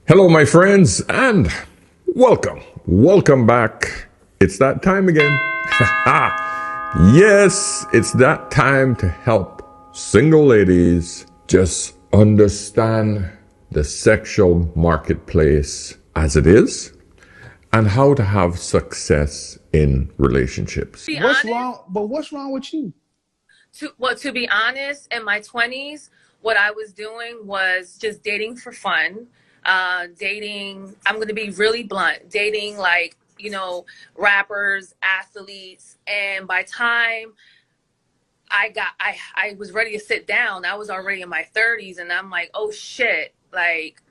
Hello, my friends, and welcome. Welcome back. It's that time again. Yes, it's that time to help single ladies just understand the sexual marketplace as it is and how to have success in relationships. What's wrong? But what's wrong with you? To be honest, in my 20s, what I was doing was just dating for fun. Dating, I'm going to be really blunt, dating like, rappers, athletes. And by time I was ready to sit down, I was already in my 30s, and I'm like, oh shit, like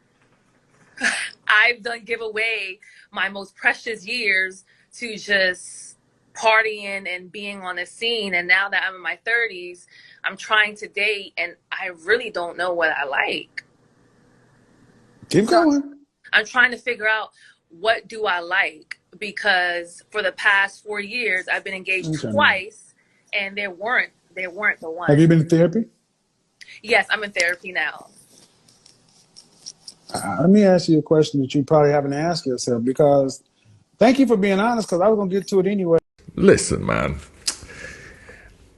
I've done give away my most precious years to just partying and being on a scene. And now that I'm in my 30s, I'm trying to date, and I really don't know what I like. Keep going. I'm trying to figure out, what do I like? Because for the past 4 years, I've been engaged twice, and they weren't the one. Have you been in therapy? Yes, I'm in therapy now. Let me ask you a question that you probably haven't asked yourself, because thank you for being honest, because I was going to get to it anyway. Listen, man.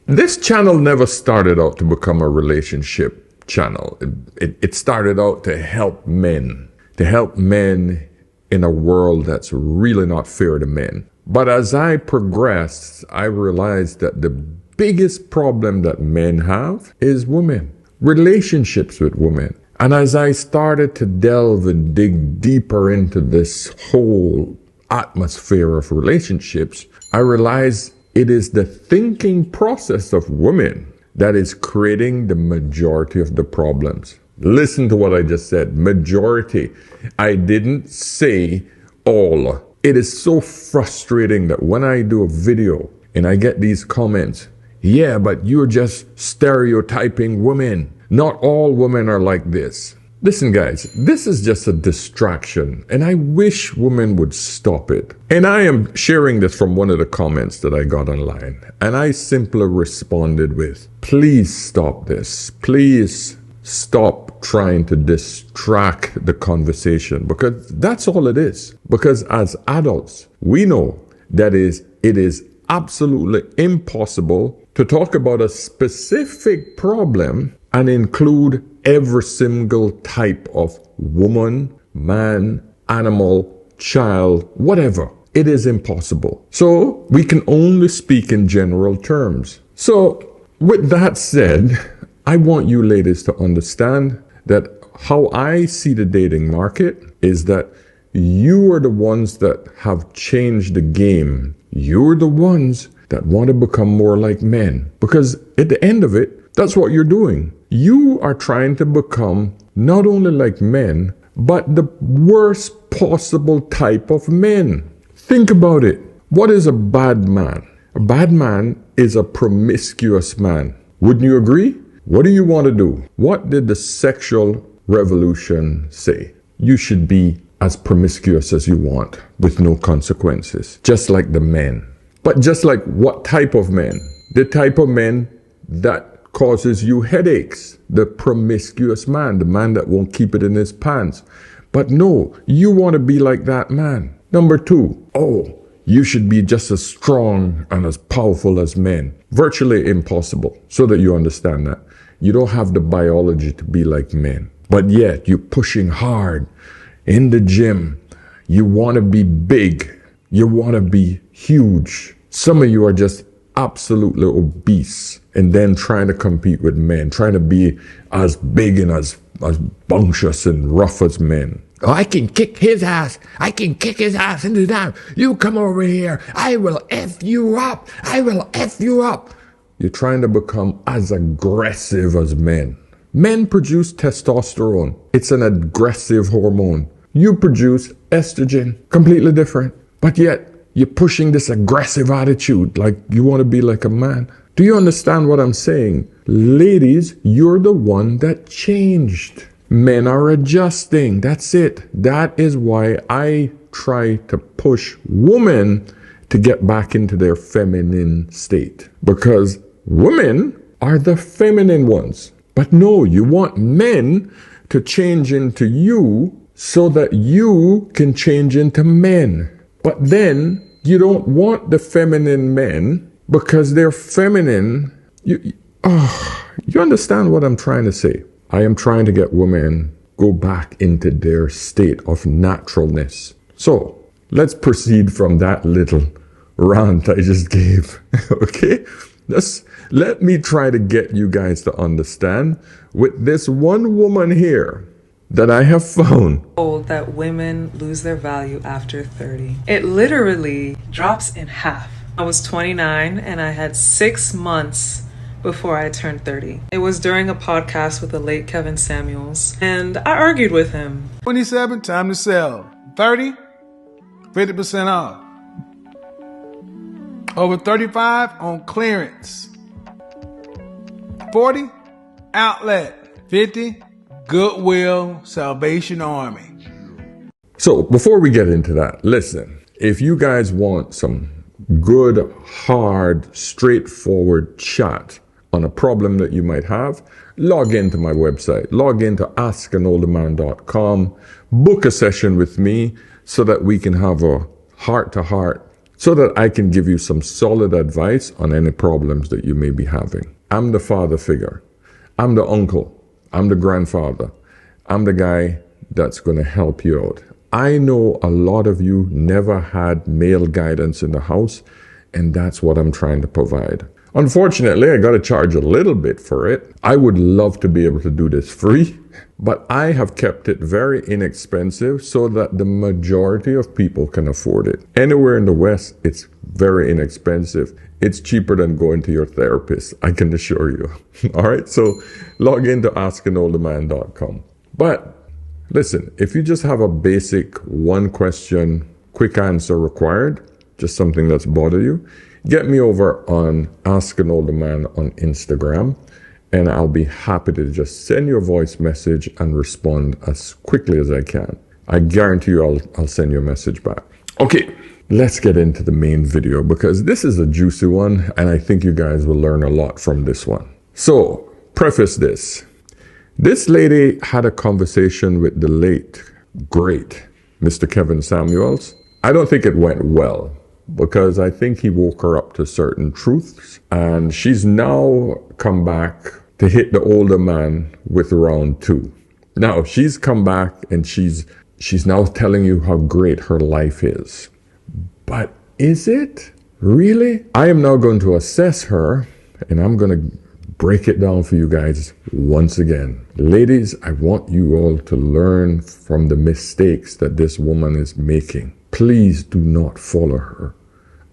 This channel never started out to become a relationship channel. It started out to help men in a world that's really not fair to men. But as I progressed, I realized that the biggest problem that men have is women, relationships with women. And as I started to delve and dig deeper into this whole atmosphere of relationships, I realized it is the thinking process of women that is creating the majority of the problems. Listen to what I just said, majority. I didn't say all. It is so frustrating that when I do a video and I get these comments, yeah, but you're just stereotyping women. Not all women are like this. Listen, guys, this is just a distraction, and I wish women would stop it. And I am sharing this from one of the comments that I got online, and I simply responded with, please stop this. Please stop trying to distract the conversation, because that's all it is. Because as adults, we know that it is absolutely impossible to talk about a specific problem and include every single type of woman, man, animal, child, whatever. It is impossible. So we can only speak in general terms. So with that said, I want you ladies to understand that how I see the dating market is that you are the ones that have changed the game. You're the ones that want to become more like men. Because at the end of it, that's what you're doing. You are trying to become not only like men, but the worst possible type of men. Think about it. What is a bad man? A bad man is a promiscuous man. Wouldn't you agree? What do you want to do? What did the sexual revolution say? You should be as promiscuous as you want with no consequences, just like the men. But just like what type of men? The type of men that causes you headaches. The promiscuous man, the man that won't keep it in his pants. But no, you want to be like that man. Number two, you should be just as strong and as powerful as men. Virtually impossible, so that you understand that. You don't have the biology to be like men. But yet, you're pushing hard in the gym. You want to be big. You want to be huge. Some of you are just absolutely obese and then trying to compete with men, trying to be as big and as bumptious and rough as men. Oh, I can kick his ass. I can kick his ass into that. You come over here. I will F you up. I will F you up. You're trying to become as aggressive as men. Men produce testosterone. It's an aggressive hormone. You produce estrogen, completely different. But yet, you're pushing this aggressive attitude like you want to be like a man. Do you understand what I'm saying? Ladies, you're the one that changed. Men are adjusting. That's it. That is why I try to push women to get back into their feminine state. Because women are the feminine ones. But no, you want men to change into you so that you can change into men. But then you don't want the feminine men because they're feminine. You understand what I'm trying to say? I am trying to get women go back into their state of naturalness. So let's proceed from that little rant I just gave. Okay? Let me try to get you guys to understand with this one woman here that I have found. That women lose their value after 30. It literally drops in half. I was 29 and I had 6 months before I turned 30. It was during a podcast with the late Kevin Samuels, and I argued with him. 27, time to sell. 30, 50% off. Over 35 on clearance. 40, outlet. 50, Goodwill, Salvation Army. So before we get into that, listen, if you guys want some good, hard, straightforward chat on a problem that you might have, log into my website, log into askanolderman.com, book a session with me so that we can have a heart-to-heart, so that I can give you some solid advice on any problems that you may be having. I'm the father figure. I'm the uncle. I'm the grandfather. I'm the guy that's going to help you out. I know a lot of you never had male guidance in the house, and that's what I'm trying to provide. Unfortunately, I got to charge a little bit for it. I would love to be able to do this free, but I have kept it very inexpensive so that the majority of people can afford it. Anywhere in the West, it's very inexpensive. It's cheaper than going to your therapist, I can assure you. All right, so log into askanolderman.com. But listen, if you just have a basic one question, quick answer required, just something that's bothered you, get me over on Ask an Older Man on Instagram, and I'll be happy to just send you a voice message and respond as quickly as I can. I guarantee you I'll send you a message back. Okay, let's get into the main video because this is a juicy one and I think you guys will learn a lot from this one. So, preface this. This lady had a conversation with the late, great Mr. Kevin Samuels. I don't think it went well because I think he woke her up to certain truths, and she's now come back to hit the older man with round 2. Now, she's come back and she's now telling you how great her life is. But is it really? I am now going to assess her, and I'm going to break it down for you guys once again. Ladies, I want you all to learn from the mistakes that this woman is making. Please do not follow her.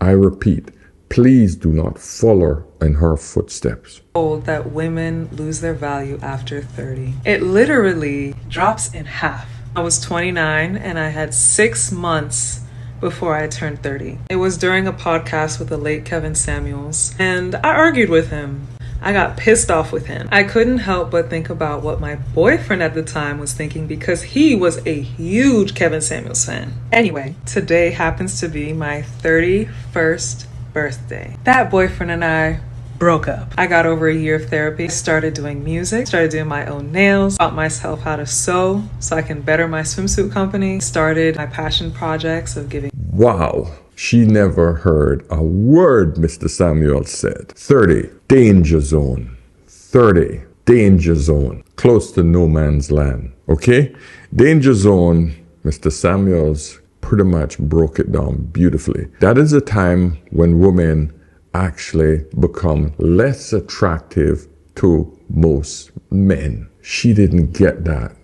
I repeat, please do not follow in her footsteps. That women lose their value after 30. It literally drops in half. I was 29 and I had 6 months before I turned 30. It was during a podcast with the late Kevin Samuels, and I argued with him. I got pissed off with him. I couldn't help but think about what my boyfriend at the time was thinking because he was a huge Kevin Samuels fan. Anyway, today happens to be my 31st birthday. That boyfriend and I broke up. I got over a year of therapy, started doing music, started doing my own nails, taught myself how to sew so I can better my swimsuit company, started my passion projects of giving. Wow. She never heard a word Mr. Samuel said. 30, danger zone. 30, danger zone. Close to no man's land. Okay? Danger zone, Mr. Samuels pretty much broke it down beautifully. That is a time when women actually become less attractive to most men. She didn't get that.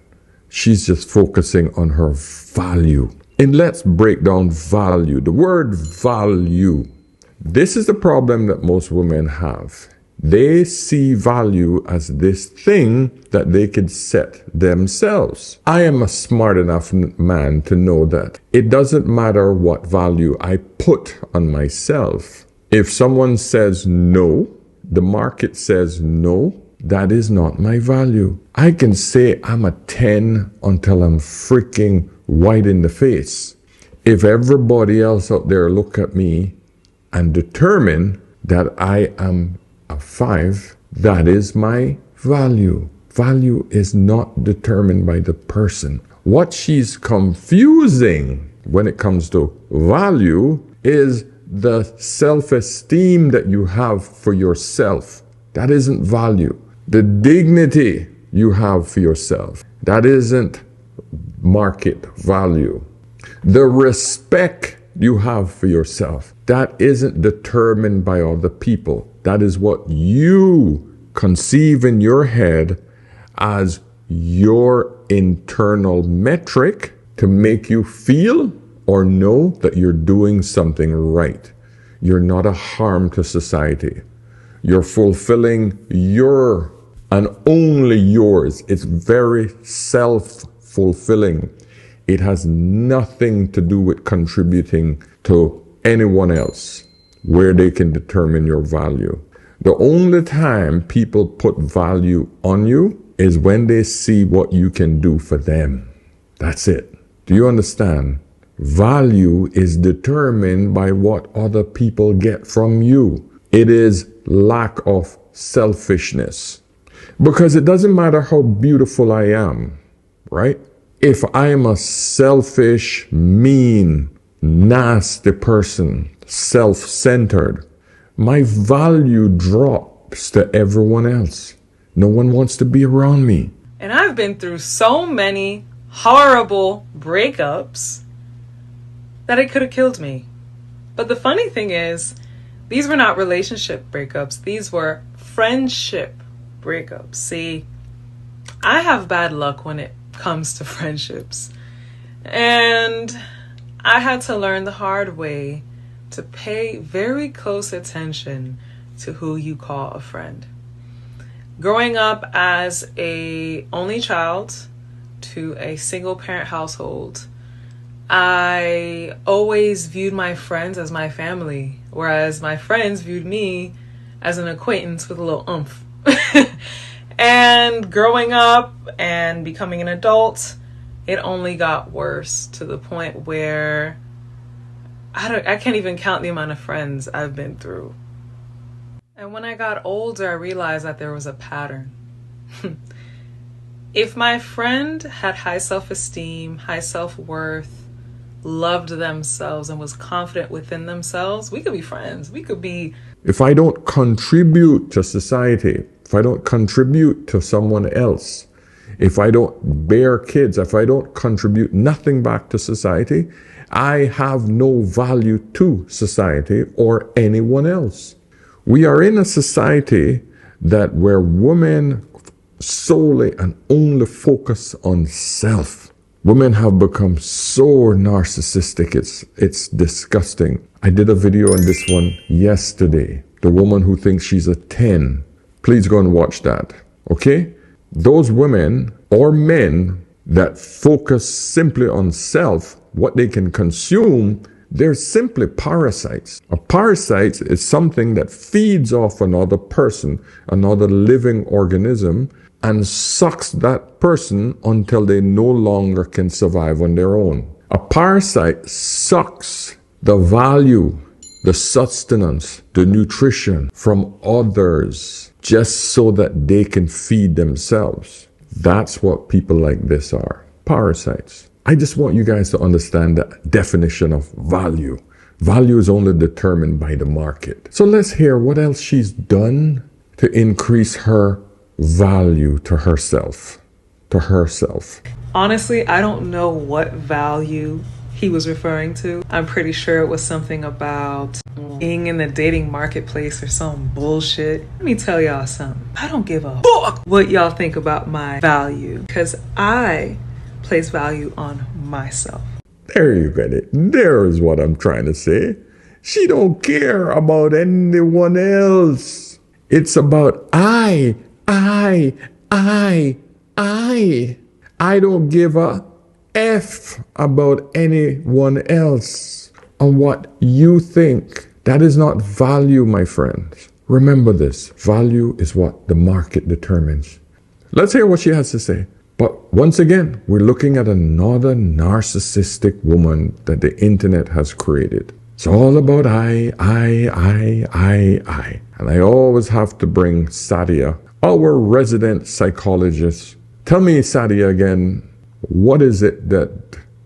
She's just focusing on her value. And let's break down value. The word value. This is the problem that most women have. They see value as this thing that they could set themselves. I am a smart enough man to know that it doesn't matter what value I put on myself. If someone says no, the market says no, that is not my value. I can say I'm a 10 until I'm freaking white in the face. If everybody else out there look at me and determine that I am a 5, that is my value. Value is not determined by the person. What she's confusing when it comes to value is the self-esteem that you have for yourself. That isn't value. The dignity you have for yourself, that isn't market value. The respect you have for yourself, that isn't determined by other people. That is what you conceive in your head as your internal metric to make you feel or know that you're doing something right. You're not a harm to society. You're fulfilling your and only yours. It's very self-fulfilling. It has nothing to do with contributing to anyone else where they can determine your value. The only time people put value on you is when they see what you can do for them. That's it. Do you understand? Value is determined by what other people get from you. It is lack of selfishness. Because it doesn't matter how beautiful I am, right? If I am a selfish, mean, nasty person, self-centered, my value drops to everyone else. No one wants to be around me. And I've been through so many horrible breakups that it could have killed me. But the funny thing is, these were not relationship breakups. These were friendship breakups. See, I have bad luck when it comes to friendships. And I had to learn the hard way to pay very close attention to who you call a friend. Growing up as a only child to a single parent household, I always viewed my friends as my family, whereas my friends viewed me as an acquaintance with a little oomph. And growing up and becoming an adult, it only got worse to the point where I can't even count the amount of friends I've been through. And when I got older, I realized that there was a pattern. If my friend had high self-esteem, high self-worth, loved themselves, and was confident within themselves, we could be friends. We could be... If I don't contribute to society, if I don't contribute to someone else, if I don't bear kids, if I don't contribute nothing back to society, I have no value to society or anyone else. We are in a society that where women solely and only focus on self. Women have become so narcissistic, it's disgusting. I did a video on this one yesterday. The woman who thinks she's a 10. Please go and watch that, okay? Those women or men that focus simply on self, what they can consume, they're simply parasites. A parasite is something that feeds off another person, another living organism, and sucks that person until they no longer can survive on their own. A parasite sucks the value, the sustenance, the nutrition from others just so that they can feed themselves. That's what people like this are, parasites. I just want you guys to understand the definition of value. Value is only determined by the market. So let's hear what else she's done to increase her value to herself. Honestly, I don't know what value he was referring to. I'm pretty sure it was something about being in the dating marketplace or some bullshit. Let me tell y'all something. I don't give a fuck what y'all think about my value, because I place value on myself. There you get it. There is what I'm trying to say. She don't care about anyone else. It's about I don't give a F about anyone else and what you think. That is not value, my friends. Remember this. Value is what the market determines. Let's hear what she has to say. But once again, we're looking at another narcissistic woman that the internet has created. It's all about I. And I always have to bring Sadia, our resident psychologist. Tell me, Sadia, again, What is it that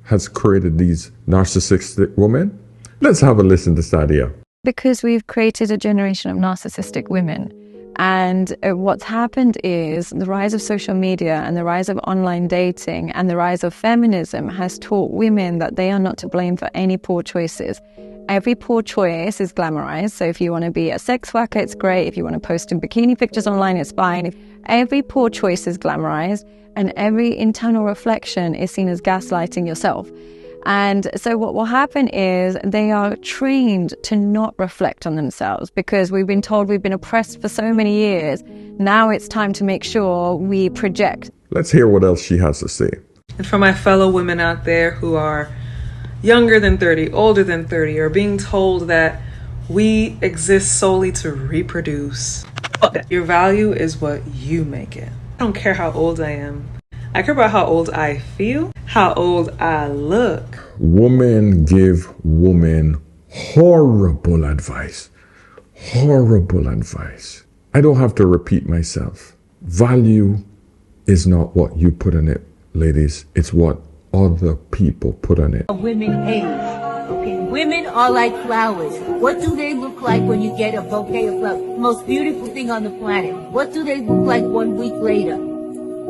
has created these narcissistic women? Let's have a listen to Sadia. Because we've created a generation of narcissistic women. And what's happened is the rise of social media and the rise of online dating and the rise of feminism has taught women that they are not to blame for any poor choices. Every poor choice is glamorized. So if you want to be a sex worker, it's great. If you want to post in bikini pictures online, it's fine. Every poor choice is glamorized, and every internal reflection is seen as gaslighting yourself. And so what will happen is they are trained to not reflect on themselves because we've been told we've been oppressed for so many years. Now it's time to make sure we project. Let's hear what else she has to say. And for my fellow women out there who are younger than 30, older than 30, are being told that we exist solely to reproduce. Your value is what you make it. I don't care how old I am. I care about how old I feel, how old I look. Women give women horrible advice. Horrible advice. I don't have to repeat myself. Value is not what you put on it, ladies. It's what other people put on it. Women age. Okay, women are like flowers. What do they look like when you get a bouquet of flowers? The most beautiful thing on the planet. What do they look like 1 week later?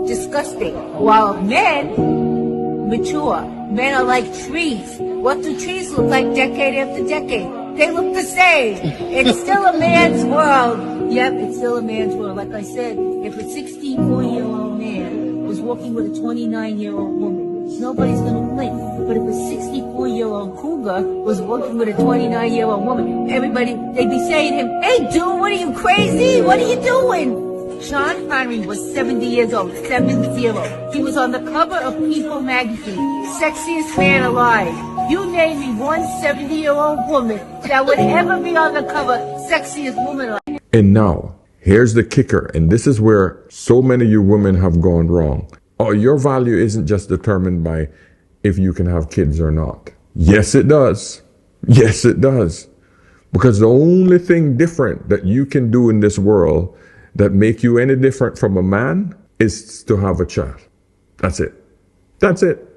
Disgusting. While men mature, men are like trees. What do trees look like decade after decade? They look the same. It's still a man's world. Yep, it's still a man's world. Like I said, if a 64-year-old man was walking with a 29-year-old woman, nobody's gonna blink. But if a 64-year-old cougar was walking with a 29-year-old woman, everybody, they'd be saying to him, "Hey dude, what are you, crazy? What are you doing?" Sean Connery was 70 years old, 70. He was on the cover of People magazine, sexiest man alive. You name me one 70-year-old woman that would ever be on the cover, sexiest woman alive. And now, here's the kicker, and this is where so many of you women have gone wrong. Oh, your value isn't just determined by if you can have kids or not. Yes, it does. Yes, it does. Because the only thing different that you can do in this world that make you any different from a man is to have a child. That's it. That's it.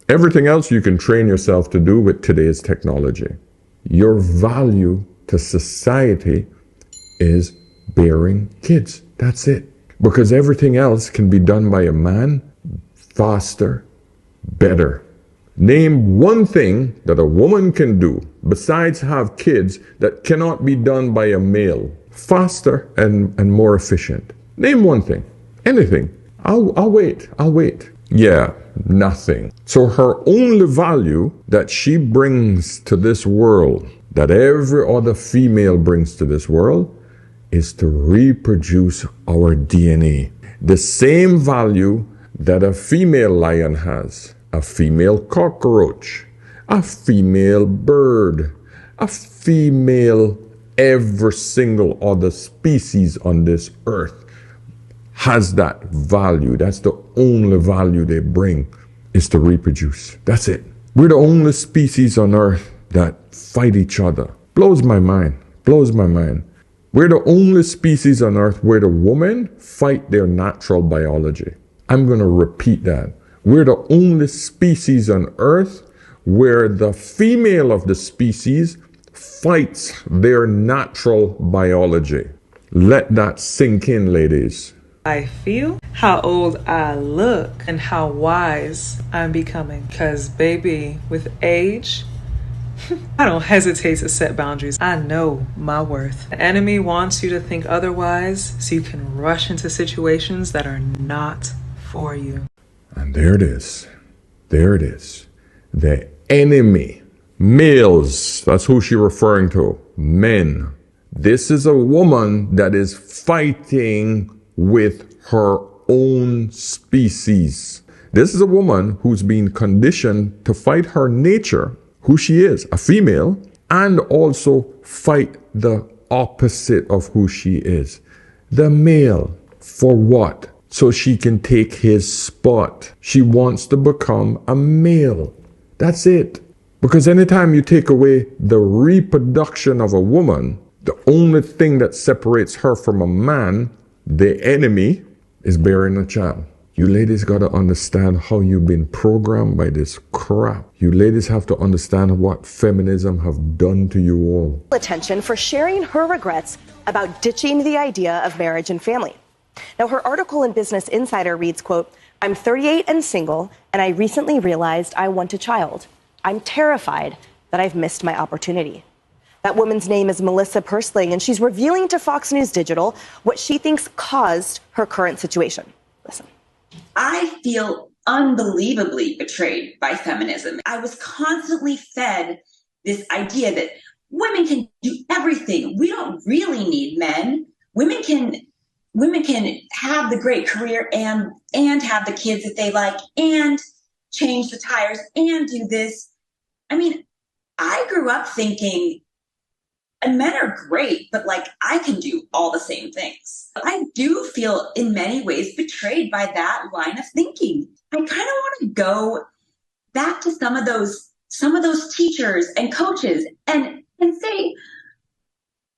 Everything else you can train yourself to do with today's technology. Your value to society is bearing kids. That's it. Because everything else can be done by a man faster, better. Name one thing that a woman can do besides have kids that cannot be done by a male. Faster and more efficient. Name one thing. Anything. I'll wait. I'll wait. Yeah, nothing. So her only value that she brings to this world, that every other female brings to this world, is to reproduce our DNA. The same value that a female lion has, a female cockroach, a female bird, a female every single other species on this earth has that value. That's the only value they bring, is to reproduce. That's it. We're the only species on earth that fight each other. Blows my mind. Blows my mind. We're the only species on earth where the women fight their natural biology. I'm going to repeat that. We're the only species on earth where the female of the species fights their natural biology. Let that sink in, ladies. I feel, how old I look, and how wise I'm becoming. Because, baby, with age, I don't hesitate to set boundaries. I know my worth. The enemy wants you to think otherwise so you can rush into situations that are not for you. And there it is. There it is. The enemy. Males. That's who she's referring to. Men. This is a woman that is fighting with her own species. This is a woman who's been conditioned to fight her nature, who she is, a female, and also fight the opposite of who she is, the male. For what? So she can take his spot. She wants to become a male. That's it. Because anytime you take away the reproduction of a woman, the only thing that separates her from a man, the enemy, is bearing a child. You ladies got to understand how you've been programmed by this crap. You ladies have to understand what feminism have done to you all. Attention for sharing her regrets about ditching the idea of marriage and family. Now, her article in Business Insider reads, quote, "I'm 38 and single, and I recently realized I want a child. I'm terrified that I've missed my opportunity." That woman's name is Melissa Persling, and she's revealing to Fox News Digital what she thinks caused her current situation. Listen. I feel unbelievably betrayed by feminism. I was constantly fed this idea that women can do everything. We don't really need men. Women can have the great career and have the kids that they like and change the tires and do this. I mean, I grew up thinking, and men are great, but like I can do all the same things. I do feel in many ways betrayed by that line of thinking. I kind of want to go back to some of those teachers and coaches and say,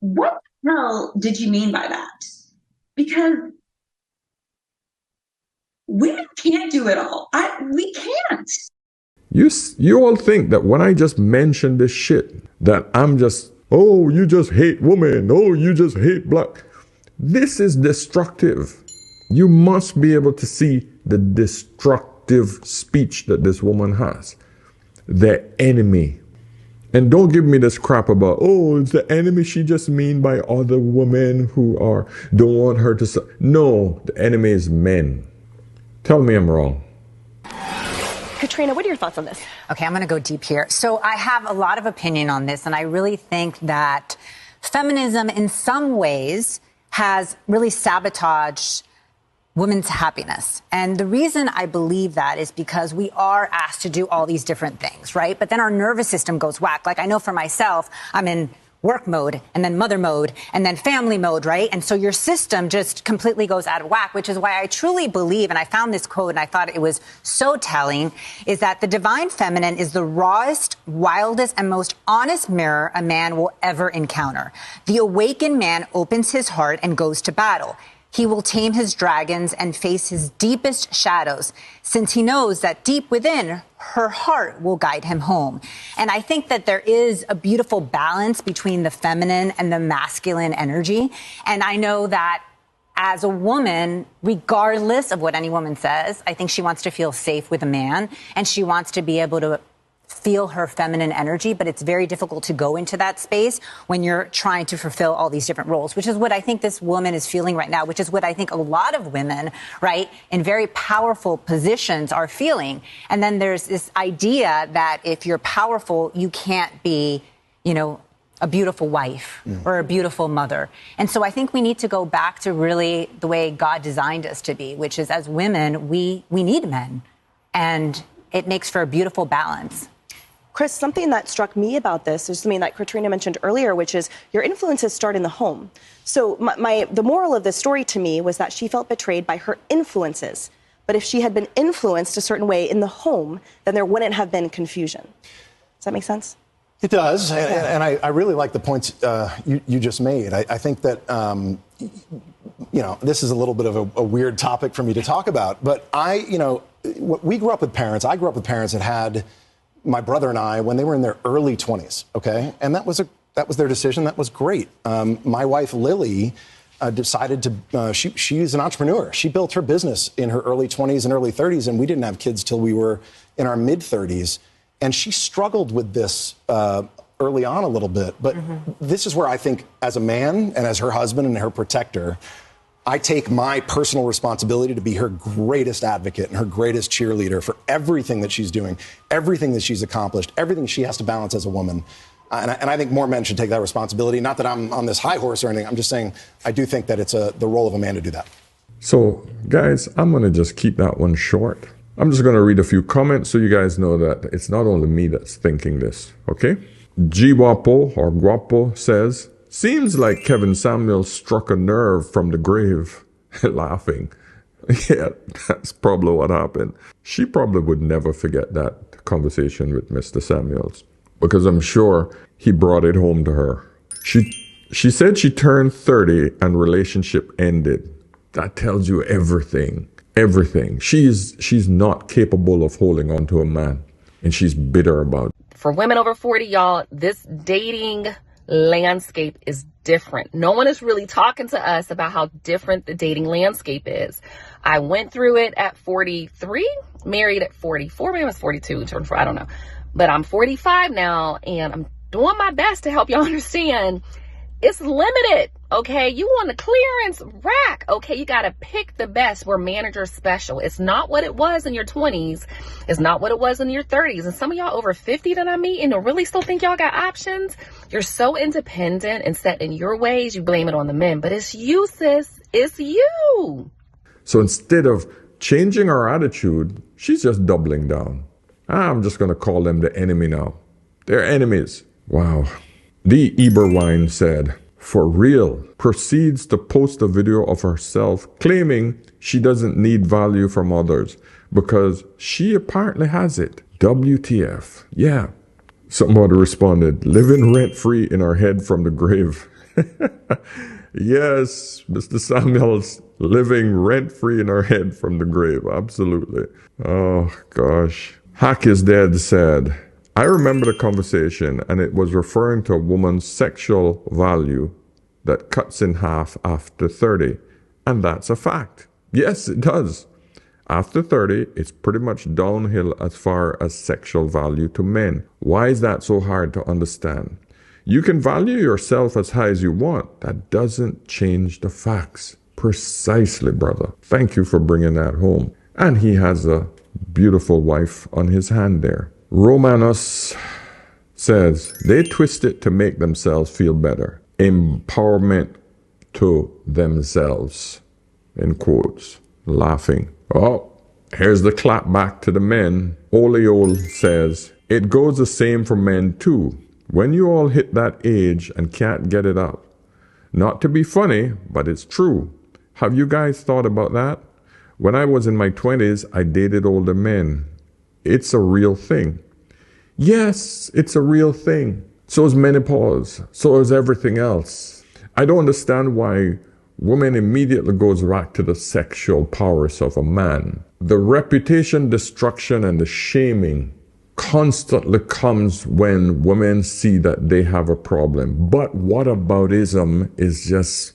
what the hell did you mean by that? Because women can't do it all. We can't. You all think that when I just mention this shit, that I'm just, oh, you just hate women. Oh, you just hate black. This is destructive. You must be able to see the destructive speech that this woman has. The enemy. And don't give me this crap about, oh, it's the enemy she just mean by other women who don't want her to. No, the enemy is men. Tell me I'm wrong. Katrina, what are your thoughts on this? Okay, I'm going to go deep here. So I have a lot of opinion on this, and I really think that feminism in some ways has really sabotaged women's happiness. And the reason I believe that is because we are asked to do all these different things, right? But then our nervous system goes whack. Like I know for myself, I'm in work mode and then mother mode and then family mode, right? And so your system just completely goes out of whack, which is why I truly believe, and I found this quote and I thought it was so telling, is that the divine feminine is the rawest, wildest, and most honest mirror a man will ever encounter. The awakened man opens his heart and goes to battle. He will tame his dragons and face his deepest shadows, since he knows that deep within, her heart will guide him home. And I think that there is a beautiful balance between the feminine and the masculine energy. And I know that as a woman, regardless of what any woman says, I think she wants to feel safe with a man, and she wants to be able to feel her feminine energy, but it's very difficult to go into that space when you're trying to fulfill all these different roles, which is what I think this woman is feeling right now, which is what I think a lot of women, right, in very powerful positions are feeling. And then there's this idea that if you're powerful, you can't be, you know, a beautiful wife or a beautiful mother. And so I think we need to go back to really the way God designed us to be, which is as women, we need men. And it makes for a beautiful balance. Chris, something that struck me about this is something that Katrina mentioned earlier, which is your influences start in the home. So the moral of this story to me was that she felt betrayed by her influences. But if she had been influenced a certain way in the home, then there wouldn't have been confusion. Does that make sense? It does. And I really like the points you just made. I think that, you know, this is a little bit of a weird topic for me to talk about. But we grew up with parents. I grew up with parents that had my brother and I when they were in their early 20s, okay? And that was their decision. That was great. My wife, Lily, decided to, she's an entrepreneur. She built her business in her early 20s and early 30s, and we didn't have kids till we were in our mid-30s. And she struggled with this early on a little bit. But this is where I think, as a man and as her husband and her protector, I take my personal responsibility to be her greatest advocate and her greatest cheerleader for everything that she's doing, everything that she's accomplished, everything she has to balance as a woman. And I think more men should take that responsibility. Not that I'm on this high horse or anything. I'm just saying I do think that it's the role of a man to do that. So, guys, I'm going to just keep that one short. I'm just going to read a few comments so you guys know that it's not only me that's thinking this, okay? Guapo or Guapo says, seems like Kevin Samuels struck a nerve from the grave. Laughing. Yeah, that's probably what happened. She probably would never forget that conversation with Mr. Samuels, because I'm sure he brought it home to her. She said she turned 30 and relationship ended. That tells you everything. everything. She's not capable of holding on to a man, and she's bitter about it. For women over 40, y'all, this dating landscape is different. No one is really talking to us about how different the dating landscape is. I went through it at 43, married at 44, maybe I was 42, turned 4, I don't know. But I'm 45 now, and I'm doing my best to help y'all understand it's limited, okay? You want a clearance rack, okay? You got to pick the best. We're manager special. It's not what it was in your 20s. It's not what it was in your 30s. And some of y'all over 50 that I meet and really still think y'all got options. You're so independent and set in your ways, you blame it on the men. But it's you, sis. It's you. So instead of changing her attitude, she's just doubling down. I'm just going to call them the enemy now. They're enemies. Wow. The Eberwine said, for real, proceeds to post a video of herself claiming she doesn't need value from others because she apparently has it. WTF. Yeah. Somebody responded, living rent-free in her head from the grave. Yes, Mr. Samuels, living rent-free in her head from the grave. Absolutely. Oh, gosh. Hack is Dead said, I remember the conversation, and it was referring to a woman's sexual value that cuts in half after 30. And that's a fact. Yes, it does. After 30, it's pretty much downhill as far as sexual value to men. Why is that so hard to understand? You can value yourself as high as you want. That doesn't change the facts. Precisely, brother. Thank you for bringing that home. And he has a beautiful wife on his hand there. Romanus says, they twist it to make themselves feel better. Empowerment to themselves. In quotes. Laughing. Oh, here's the clap back to the men. Oleol says, it goes the same for men too. When you all hit that age and can't get it up. Not to be funny, but it's true. Have you guys thought about that? When I was in my 20s, I dated older men. It's a real thing. Yes, it's a real thing. So is menopause. So is everything else. I don't understand why women immediately goes back to the sexual prowess of a man. The reputation destruction and the shaming constantly comes when women see that they have a problem. But whataboutism is just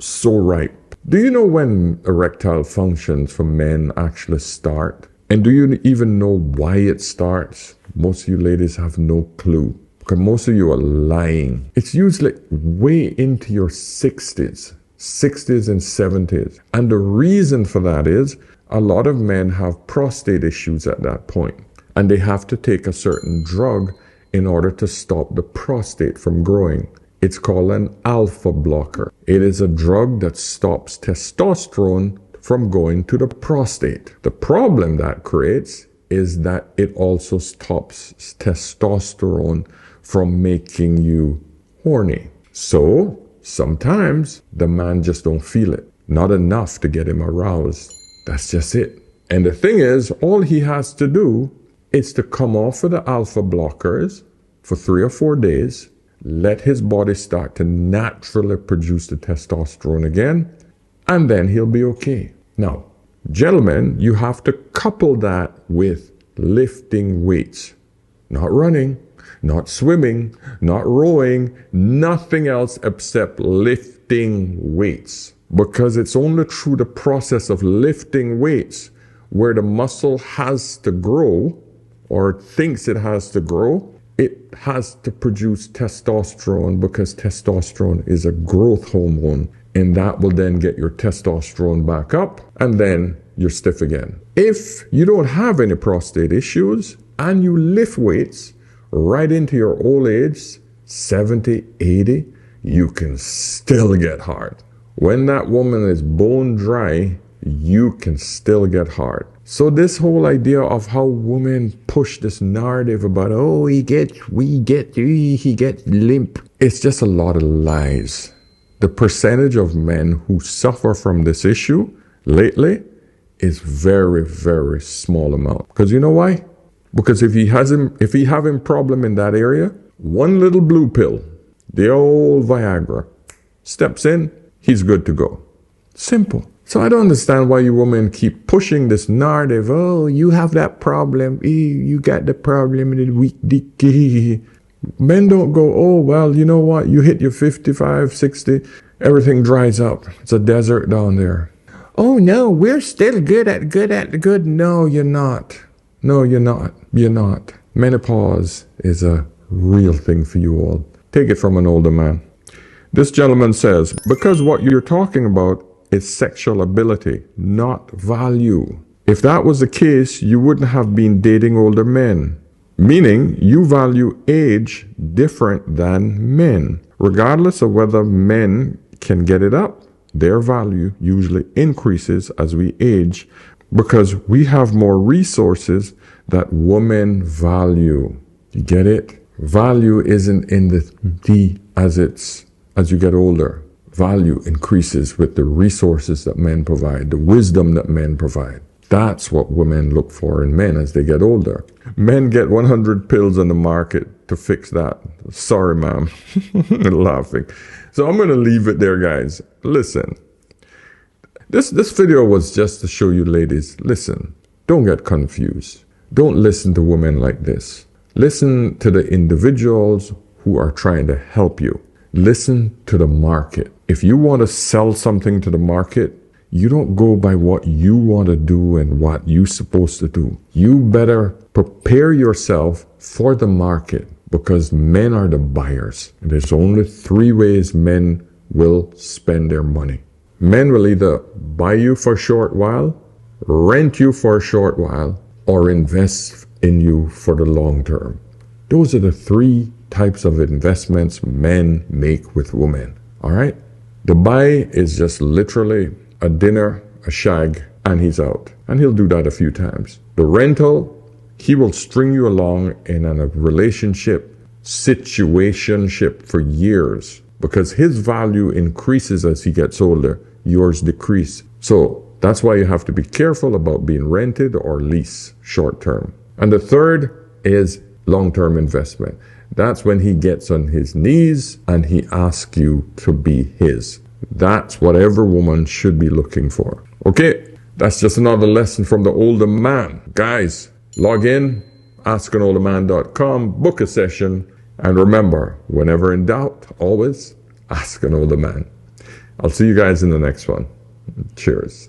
so ripe. Do you know when erectile functions for men actually start? And do you even know why it starts? Most of you ladies have no clue. Because most of you are lying. It's usually way into your 60s and 70s. And the reason for that is a lot of men have prostate issues at that point. And they have to take a certain drug in order to stop the prostate from growing. It's called an alpha blocker. It is a drug that stops testosterone from going to the prostate. The problem that creates is that it also stops testosterone from making you horny. So sometimes the man just don't feel it. Not enough to get him aroused. That's just it. And the thing is, all he has to do is to come off of the alpha blockers for 3 or 4 days, let his body start to naturally produce the testosterone again, and then he'll be okay. Now, gentlemen, you have to couple that with lifting weights. Not running, not swimming, not rowing, nothing else except lifting weights. Because it's only through the process of lifting weights where the muscle has to grow or thinks it has to grow, it has to produce testosterone because testosterone is a growth hormone. And that will then get your testosterone back up, and then you're stiff again. If you don't have any prostate issues and you lift weights right into your old age, 70, 80, you can still get hard. When that woman is bone dry, you can still get hard. So this whole idea of how women push this narrative about, oh, he gets limp. It's just a lot of lies. The percentage of men who suffer from this issue lately is very, very small amount. Because you know why? Because if he having problem in that area, one little blue pill, the old Viagra, steps in, he's good to go. Simple. So I don't understand why you women keep pushing this narrative. Oh, you have that problem. You got the problem in the weak dick. Men don't go, oh, well, you know what? You hit your 55, 60, everything dries up. It's a desert down there. Oh, no, we're still good at the good. No, you're not. No, you're not. You're not. Menopause is a real thing for you all. Take it from an older man. This gentleman says, because what you're talking about is sexual ability, not value. If that was the case, you wouldn't have been dating older men. Meaning, you value age different than men. Regardless of whether men can get it up, their value usually increases as we age because we have more resources that women value. You get it? Value isn't in the D as you get older. Value increases with the resources that men provide, the wisdom that men provide. That's what women look for in men as they get older. Men get 100 pills on the market to fix that. Sorry, ma'am. Laughing. So I'm going to leave it there, guys. Listen. This video was just to show you ladies, listen, don't get confused. Don't listen to women like this. Listen to the individuals who are trying to help you. Listen to the market. If you want to sell something to the market, you don't go by what you want to do and what you're supposed to do. You better prepare yourself for the market because men are the buyers. There's only 3 ways men will spend their money. Men will either buy you for a short while, rent you for a short while, or invest in you for the long term. Those are the 3 types of investments men make with women. All right? The buy is just literally a dinner, a shag, and he's out. And he'll do that a few times. The rental, he will string you along in a relationship, situationship for years because his value increases as he gets older, yours decrease. So that's why you have to be careful about being rented or lease short term. And the third is long-term investment. That's when he gets on his knees and he asks you to be his. That's what every woman should be looking for. Okay, that's just another lesson from the older man. Guys, log in, askanolderman.com, book a session, and remember, whenever in doubt, always ask an older man. I'll see you guys in the next one. Cheers.